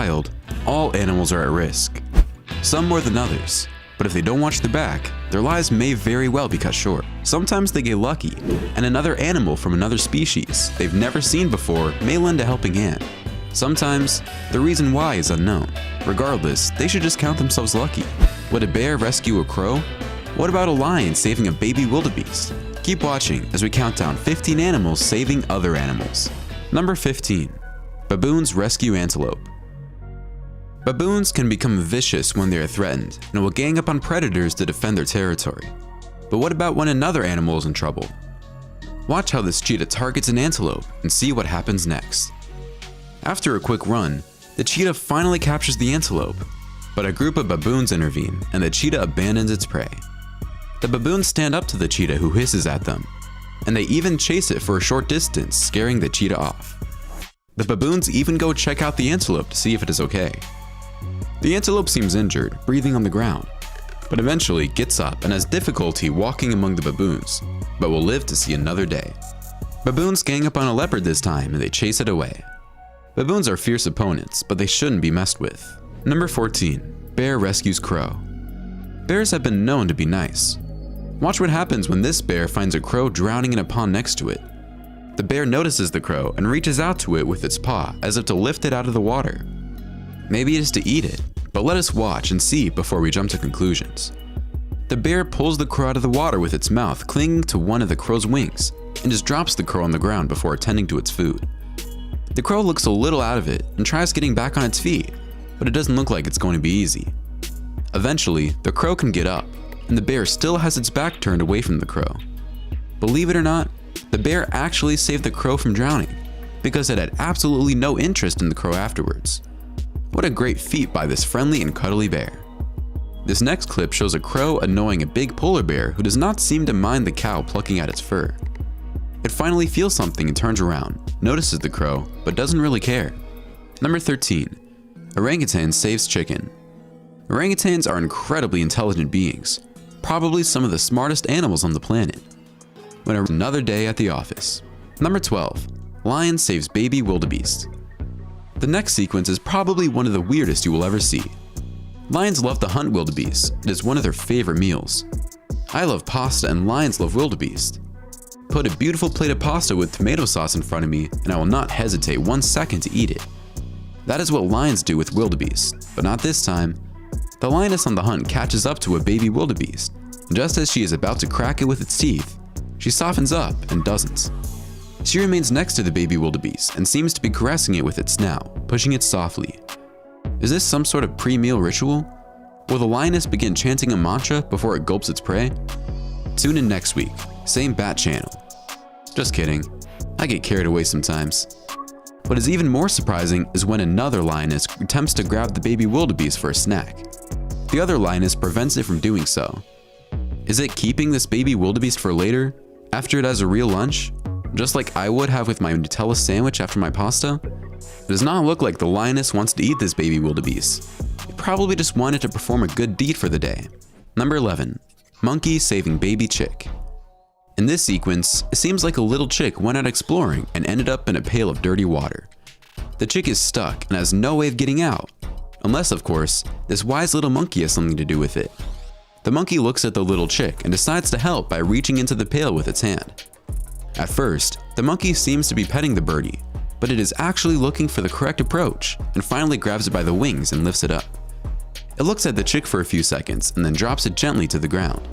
wild, all animals are at risk. Some more than others, but if they don't watch their back, their lives may very well be cut short. Sometimes they get lucky, and another animal from another species they've never seen before may lend a helping hand. Sometimes, the reason why is unknown. Regardless, they should just count themselves lucky. Would a bear rescue a crow? What about a lion saving a baby wildebeest? Keep watching as we count down 15 animals saving other animals. Number 15. Baboons rescue antelope. Baboons can become vicious when they are threatened and will gang up on predators to defend their territory. But what about when another animal is in trouble? Watch how this cheetah targets an antelope and see what happens next. After a quick run, the cheetah finally captures the antelope, but a group of baboons intervene and the cheetah abandons its prey. The baboons stand up to the cheetah who hisses at them, and they even chase it for a short distance, scaring the cheetah off. The baboons even go check out the antelope to see if it is okay. The antelope seems injured, breathing on the ground, but eventually gets up and has difficulty walking among the baboons, but will live to see another day. Baboons gang up on a leopard this time and they chase it away. Baboons are fierce opponents, but they shouldn't be messed with. Number 14. Bear rescues crow. Bears have been known to be nice. Watch what happens when this bear finds a crow drowning in a pond next to it. The bear notices the crow and reaches out to it with its paw as if to lift it out of the water. Maybe it is to eat it, but let us watch and see before we jump to conclusions. The bear pulls the crow out of the water with its mouth clinging to one of the crow's wings and just drops the crow on the ground before attending to its food. The crow looks a little out of it and tries getting back on its feet, but it doesn't look like it's going to be easy. Eventually, the crow can get up, and the bear still has its back turned away from the crow. Believe it or not, the bear actually saved the crow from drowning because it had absolutely no interest in the crow afterwards. What a great feat by this friendly and cuddly bear. This next clip shows a crow annoying a big polar bear who does not seem to mind the cow plucking at its fur. It finally feels something and turns around, notices the crow, but doesn't really care. Number 13. Orangutan saves chicken. Orangutans are incredibly intelligent beings, probably some of the smartest animals on the planet. Another day at the office. Number 12. Lion saves baby wildebeest. The next sequence is probably one of the weirdest you will ever see. Lions love to hunt wildebeest. It is one of their favorite meals. I love pasta and lions love wildebeest. Put a beautiful plate of pasta with tomato sauce in front of me and I will not hesitate 1 second to eat it. That is what lions do with wildebeest, but not this time. The lioness on the hunt catches up to a baby wildebeest, and just as she is about to crack it with its teeth, she softens up and doesn't. She remains next to the baby wildebeest and seems to be caressing it with its snout, pushing it softly. Is this some sort of pre-meal ritual? Will the lioness begin chanting a mantra before it gulps its prey? Tune in next week, same bat channel. Just kidding, I get carried away sometimes. What is even more surprising is when another lioness attempts to grab the baby wildebeest for a snack. The other lioness prevents it from doing so. Is it keeping this baby wildebeest for later, after it has a real lunch? Just like I would have with my Nutella sandwich after my pasta? It does not look like the lioness wants to eat this baby wildebeest. It probably just wanted to perform a good deed for the day. Number 11. Monkey saving baby chick. In this sequence, it seems like a little chick went out exploring and ended up in a pail of dirty water. The chick is stuck and has no way of getting out. Unless, of course, this wise little monkey has something to do with it. The monkey looks at the little chick and decides to help by reaching into the pail with its hand. At first, the monkey seems to be petting the birdie, but it is actually looking for the correct approach and finally grabs it by the wings and lifts it up. It looks at the chick for a few seconds and then drops it gently to the ground.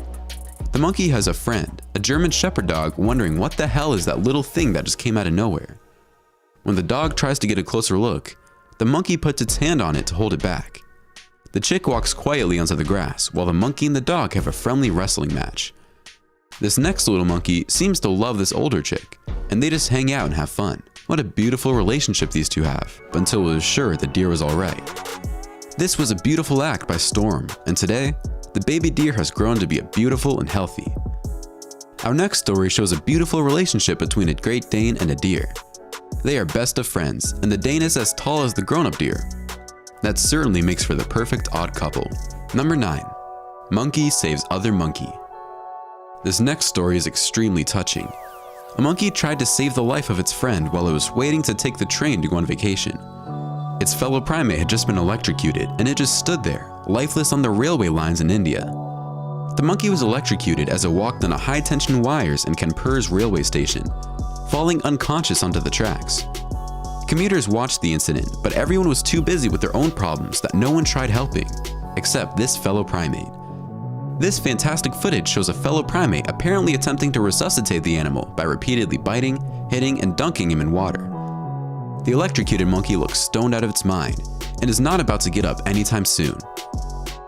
The monkey has a friend, a German shepherd dog, wondering what the hell is that little thing that just came out of nowhere. When the dog tries to get a closer look, the monkey puts its hand on it to hold it back. The chick walks quietly onto the grass while the monkey and the dog have a friendly wrestling match. This next little monkey seems to love this older chick, and they just hang out and have fun. What a beautiful relationship these two have, until it was sure the deer was alright. This was a beautiful act by Storm, and today, the baby deer has grown to be beautiful and healthy. Our next story shows a beautiful relationship between a Great Dane and a deer. They are best of friends, and the Dane is as tall as the grown-up deer. That certainly makes for the perfect odd couple. Number 9. Monkey saves other monkey. This next story is extremely touching. A monkey tried to save the life of its friend while it was waiting to take the train to go on vacation. Its fellow primate had just been electrocuted, and it just stood there, lifeless on the railway lines in India. The monkey was electrocuted as it walked on a high-tension wires in Kanpur's railway station, falling unconscious onto the tracks. Commuters watched the incident, but everyone was too busy with their own problems that no one tried helping, except this fellow primate. This fantastic footage shows a fellow primate apparently attempting to resuscitate the animal by repeatedly biting, hitting, and dunking him in water. The electrocuted monkey looks stoned out of its mind and is not about to get up anytime soon.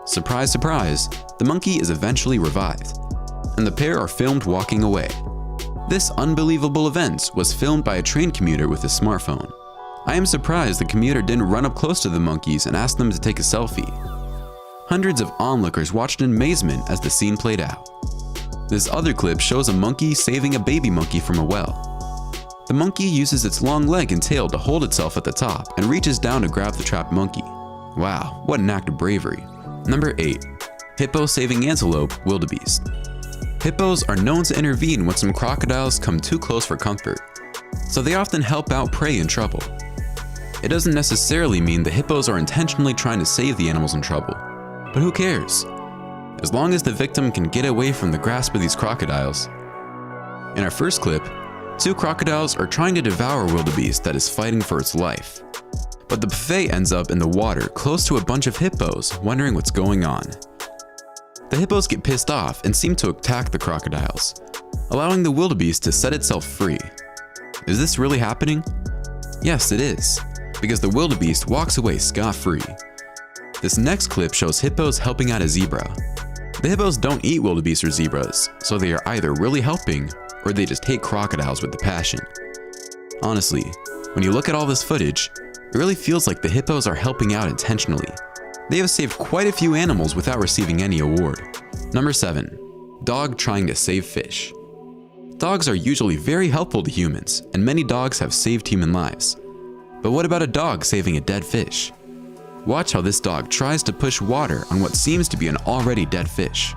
Surprise, surprise, the monkey is eventually revived, and the pair are filmed walking away. This unbelievable event was filmed by a train commuter with a smartphone. I am surprised the commuter didn't run up close to the monkeys and ask them to take a selfie. Hundreds of onlookers watched in amazement as the scene played out. This other clip shows a monkey saving a baby monkey from a well. The monkey uses its long leg and tail to hold itself at the top and reaches down to grab the trapped monkey. Wow, what an act of bravery. Number 8. Hippo saving antelope wildebeest. Hippos are known to intervene when some crocodiles come too close for comfort, so they often help out prey in trouble. It doesn't necessarily mean the hippos are intentionally trying to save the animals in trouble, but who cares? As long as the victim can get away from the grasp of these crocodiles. In our first clip, 2 crocodiles are trying to devour a wildebeest that is fighting for its life. But the buffet ends up in the water close to a bunch of hippos wondering what's going on. The hippos get pissed off and seem to attack the crocodiles, allowing the wildebeest to set itself free. Is this really happening? Yes, it is, because the wildebeest walks away scot-free. This next clip shows hippos helping out a zebra. The hippos don't eat wildebeest or zebras, so they are either really helping or they just hate crocodiles with a passion. Honestly, when you look at all this footage, it really feels like the hippos are helping out intentionally. They have saved quite a few animals without receiving any award. Number 7. Dog trying to save fish. Dogs are usually very helpful to humans, and many dogs have saved human lives. But what about a dog saving a dead fish? Watch how this dog tries to push water on what seems to be an already dead fish.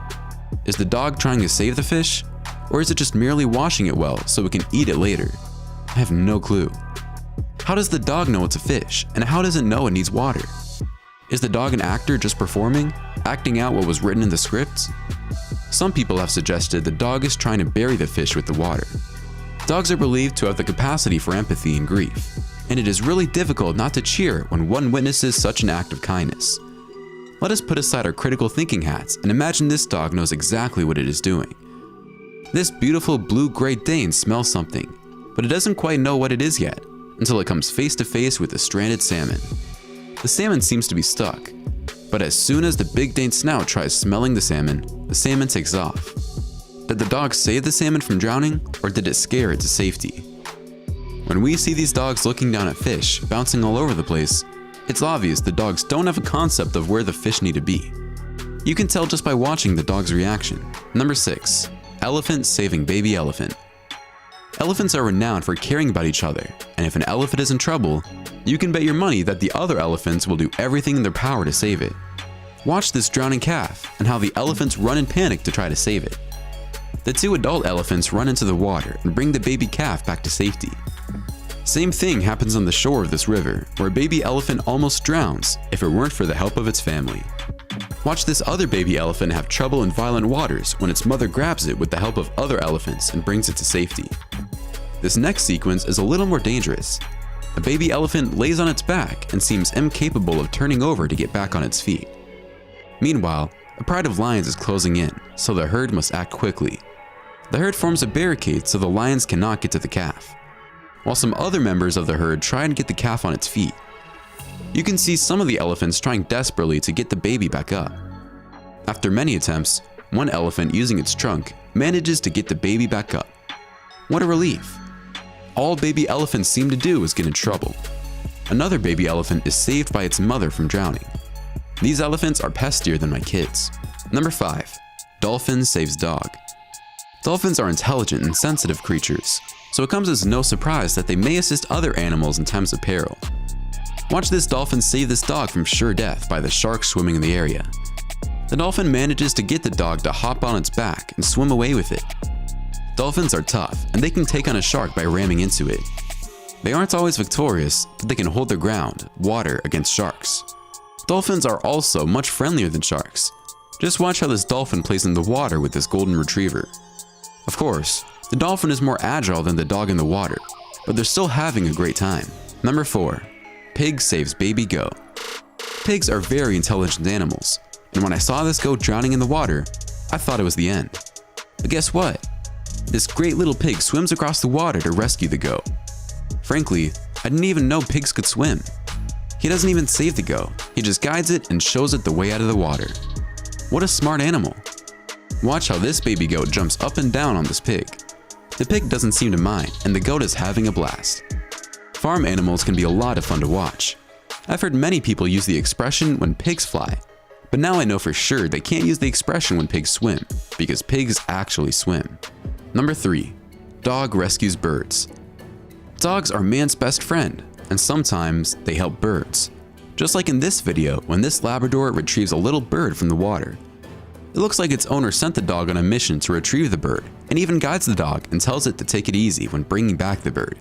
Is the dog trying to save the fish? Or is it just merely washing it well so it can eat it later? I have no clue. How does the dog know it's a fish, and how does it know it needs water? Is the dog an actor just performing, acting out what was written in the script? Some people have suggested the dog is trying to bury the fish with the water. Dogs are believed to have the capacity for empathy and grief, and it is really difficult not to cheer when one witnesses such an act of kindness. Let us put aside our critical thinking hats and imagine this dog knows exactly what it is doing. This beautiful blue Great Dane smells something, but it doesn't quite know what it is yet, until it comes face to face with a stranded salmon. The salmon seems to be stuck, but as soon as the Big Dane snout tries smelling the salmon takes off. Did the dog save the salmon from drowning, or did it scare it to safety? When we see these dogs looking down at fish, bouncing all over the place, it's obvious the dogs don't have a concept of where the fish need to be. You can tell just by watching the dog's reaction. Number 6. Elephant saving baby elephant. Elephants are renowned for caring about each other, and if an elephant is in trouble, you can bet your money that the other elephants will do everything in their power to save it. Watch this drowning calf and how the elephants run in panic to try to save it. The 2 adult elephants run into the water and bring the baby calf back to safety. Same thing happens on the shore of this river, where a baby elephant almost drowns if it weren't for the help of its family. Watch this other baby elephant have trouble in violent waters when its mother grabs it with the help of other elephants and brings it to safety. This next sequence is a little more dangerous. A baby elephant lays on its back and seems incapable of turning over to get back on its feet. Meanwhile, a pride of lions is closing in, so the herd must act quickly. The herd forms a barricade so the lions cannot get to the calf, while some other members of the herd try and get the calf on its feet. You can see some of the elephants trying desperately to get the baby back up. After many attempts, one elephant using its trunk manages to get the baby back up. What a relief! All baby elephants seem to do is get in trouble. Another baby elephant is saved by its mother from drowning. These elephants are pestier than my kids. Number 5. Dolphin saves dog. Dolphins are intelligent and sensitive creatures, so it comes as no surprise that they may assist other animals in times of peril. Watch this dolphin save this dog from sure death by the shark swimming in the area. The dolphin manages to get the dog to hop on its back and swim away with it. Dolphins are tough, and they can take on a shark by ramming into it. They aren't always victorious, but they can hold their ground, water against sharks. Dolphins are also much friendlier than sharks. Just watch how this dolphin plays in the water with this golden retriever. Of course, the dolphin is more agile than the dog in the water, but they're still having a great time. Number 4. Pig saves baby goat. Pigs are very intelligent animals, and when I saw this goat drowning in the water, I thought it was the end. But guess what? This great little pig swims across the water to rescue the goat. Frankly, I didn't even know pigs could swim. He doesn't even save the goat, he just guides it and shows it the way out of the water. What a smart animal. Watch how this baby goat jumps up and down on this pig. The pig doesn't seem to mind, and the goat is having a blast. Farm animals can be a lot of fun to watch. I've heard many people use the expression when pigs fly, but now I know for sure they can't use the expression when pigs swim, because pigs actually swim. Number 3. Dog rescues birds. Dogs are man's best friend, and sometimes they help birds. Just like in this video when this Labrador retrieves a little bird from the water. It looks like its owner sent the dog on a mission to retrieve the bird, and even guides the dog and tells it to take it easy when bringing back the bird.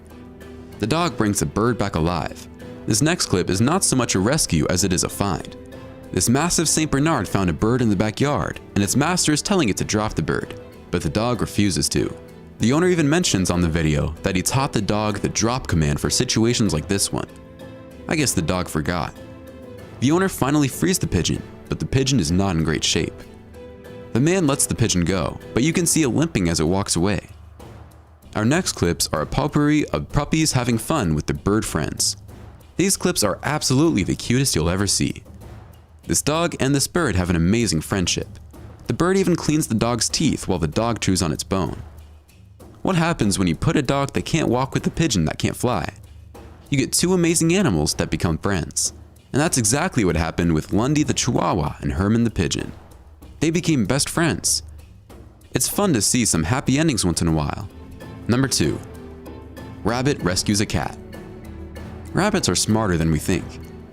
The dog brings the bird back alive. This next clip is not so much a rescue as it is a find. This massive St. Bernard found a bird in the backyard, and its master is telling it to drop the bird, but the dog refuses to. The owner even mentions on the video that he taught the dog the drop command for situations like this one. I guess the dog forgot. The owner finally frees the pigeon, but the pigeon is not in great shape. The man lets the pigeon go, but you can see it limping as it walks away. Our next clips are a potpourri of puppies having fun with their bird friends. These clips are absolutely the cutest you'll ever see. This dog and this bird have an amazing friendship. The bird even cleans the dog's teeth while the dog chews on its bone. What happens when you put a dog that can't walk with a pigeon that can't fly? You get two amazing animals that become friends. And that's exactly what happened with Lundy the Chihuahua and Herman the Pigeon. They became best friends. It's fun to see some happy endings once in a while. Number 2. Rabbit rescues a cat. Rabbits are smarter than we think,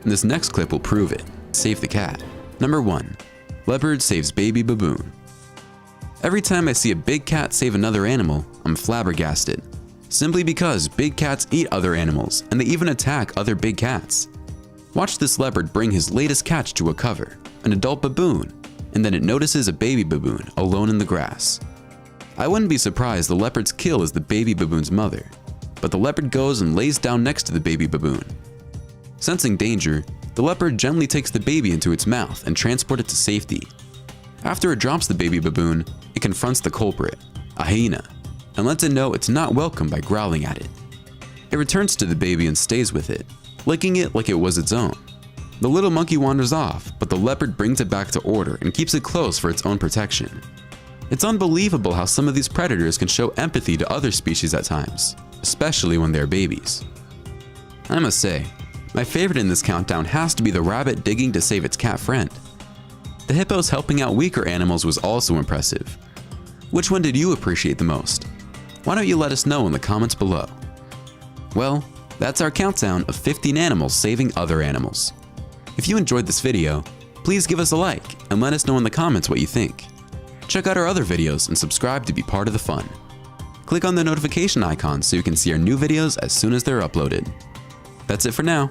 and this next clip will prove it. Save the cat. Number 1. Leopard saves baby baboon. Every time I see a big cat save another animal, I'm flabbergasted. Simply because big cats eat other animals, and they even attack other big cats. Watch this leopard bring his latest catch to a cover, an adult baboon, and then it notices a baby baboon alone in the grass. I wouldn't be surprised the leopard's kill is the baby baboon's mother, but the leopard goes and lays down next to the baby baboon. Sensing danger, the leopard gently takes the baby into its mouth and transports it to safety. After it drops the baby baboon, it confronts the culprit, a hyena, and lets it know it's not welcome by growling at it. It returns to the baby and stays with it, licking it like it was its own. The little monkey wanders off, but the leopard brings it back to order and keeps it close for its own protection. It's unbelievable how some of these predators can show empathy to other species at times, especially when they're babies. I must say, my favorite in this countdown has to be the rabbit digging to save its cat friend. The hippos helping out weaker animals was also impressive. Which one did you appreciate the most? Why don't you let us know in the comments below? Well, that's our countdown of 15 animals saving other animals. If you enjoyed this video, please give us a like and let us know in the comments what you think. Check out our other videos and subscribe to be part of the fun. Click on the notification icon so you can see our new videos as soon as they're uploaded. That's it for now.